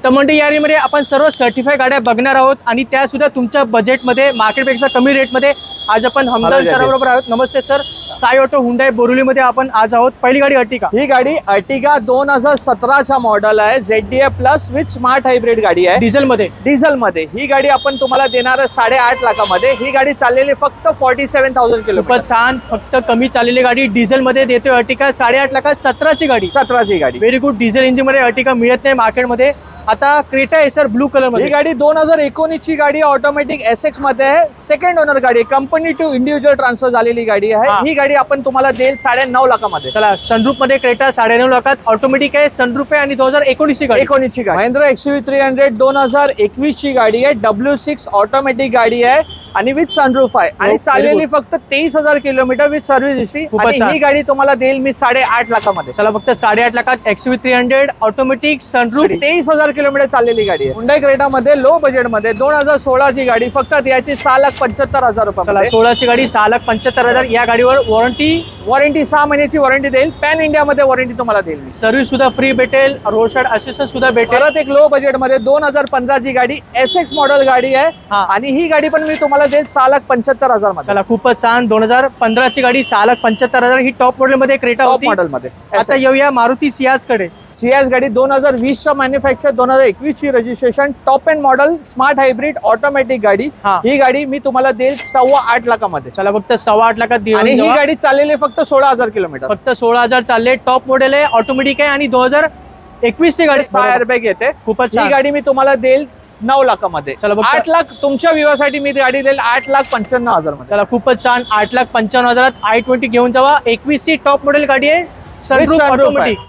तर मंडळी या मध्ये आपण सर्व सर्टिफाय गाड्या बघणार आहोत आणि त्या सुद्धा तुमच्या बजेटमध्ये मार्केटपेक्षा कमी रेटमध्ये। आज आपण हमदान सराबरोबर आहोत। नमस्ते सर, साई ऑटो हुंडाई बोरिवलीमध्ये आपण आज आहोत। पहिली गाडी अर्टिगा, ही गाडी अर्टिगा 2017चा मॉडेल आहे, ZDA plus with smart hybrid गाडी आहे, डिझेल मध्ये। ही गाडी आपण तुम्हाला देणार 8.5 लाखामध्ये। ही गाडी चाललेली फक्त 47,000 किलोमीटर। खूपच छान, फक्त कमी चाललेली गाडी डिझेल मध्ये देतोय अर्टिगा। 8.5 लाखात 17ची गाडी। Very good. डिझेल इंजिन मध्ये अर्टिगा मिळत नाही मार्केटमध्ये। आता क्रेटा आहे सर ब्लू कलर मध्ये। ही गाडी 2019 ची गाडी, ऑटोमॅटिक SX मध्ये आहे, सेकंड ओनर गाडी, कंपनी टू इंडिव्हिज्युअल ट्रान्सफर झालेली गाडी आहे। ही गाडी आपण तुम्हाला देईल 9.5 लाखामध्ये। चला, सनरूफ मध्ये क्रेटा 9.5 लाखात, ऑटोमॅटिक आहे, सनरूफ आहे आणि 2019 ची गाडी। महिंद्रा XUV 300 2021 ची गाडी आहे, W6 ऑटोमॅटिक गाडी आहे आणि विथ सनरूफ आहे आणि चाललेली फक्त 23,000 किलोमीटर विथ सर्व्हिस हिस्ट्री। आणि ही गाडी तुम्हाला देईल मी 8.5 लाखामध्ये। चला, फक्त 8.5 लाखात XUV 300 ऑटोमॅटिक सनरूफ, 23,000 किलोमीटर चाललेली गाडी आहे। हुंडाई क्रेटा मध्ये लो बजेट मध्ये 2016 ची गाडी, फक्त द्यायची 6,75,000 रुपये। चला, 16 ची गाडी 6,75,000। या गाडीवर वॉरंटी 6 महिन्याची वॉरंटी देईल। पॅन इंडिया मध्ये वॉरंटी तुम्हाला देईल मी। सर्व्हिस सुद्धा फ्री भेटेल, रोड साइड असिस्टन्स सुद्धा भेटेल। परत एक लो बजेट मध्ये 2015 ची गाडी, SX मॉडेल गाडी आहे आणि ही गाडी पण मी तुम्हाला देईल 6,75,000 मध्ये। चला, खूपच छान। 2015 ची गाडी 6,75,000 ही टॉप मॉडेल मध्ये क्रेटा होती। मॉडेल मध्ये आता येऊया मारुती सियाज कडे। सियाज गाडी 2020 चा मॅन्युफॅक्चर, 2021 ची registration, top end model, smart hybrid automatic गाडी। ही गाडी मी तुम्हाला देईल 8.25 लाखामध्ये। चला, फक्त 8.25 लाखात। आणि ही गाडी चाललेली फक्त 16,000 किलोमीटर। फक्त 16,000 चालले, टॉप मॉडेल आहे, ऑटोमॅटिक आहे आणि 2021 ची गाडी 6 एअरबॅग येते। खूपच ही गाडी मी तुम्हाला देईल 9 लाखामध्ये। 8 लाख तुमच्या विवासाठी मी गाडी देईल 8,95,000 मध्ये। चला, खूपच छान। 8,95,000 i20 घेऊन जावा। 21 ची टॉप मॉडेल गाडी आहे, सनरूफ ऑटोमॅटिक।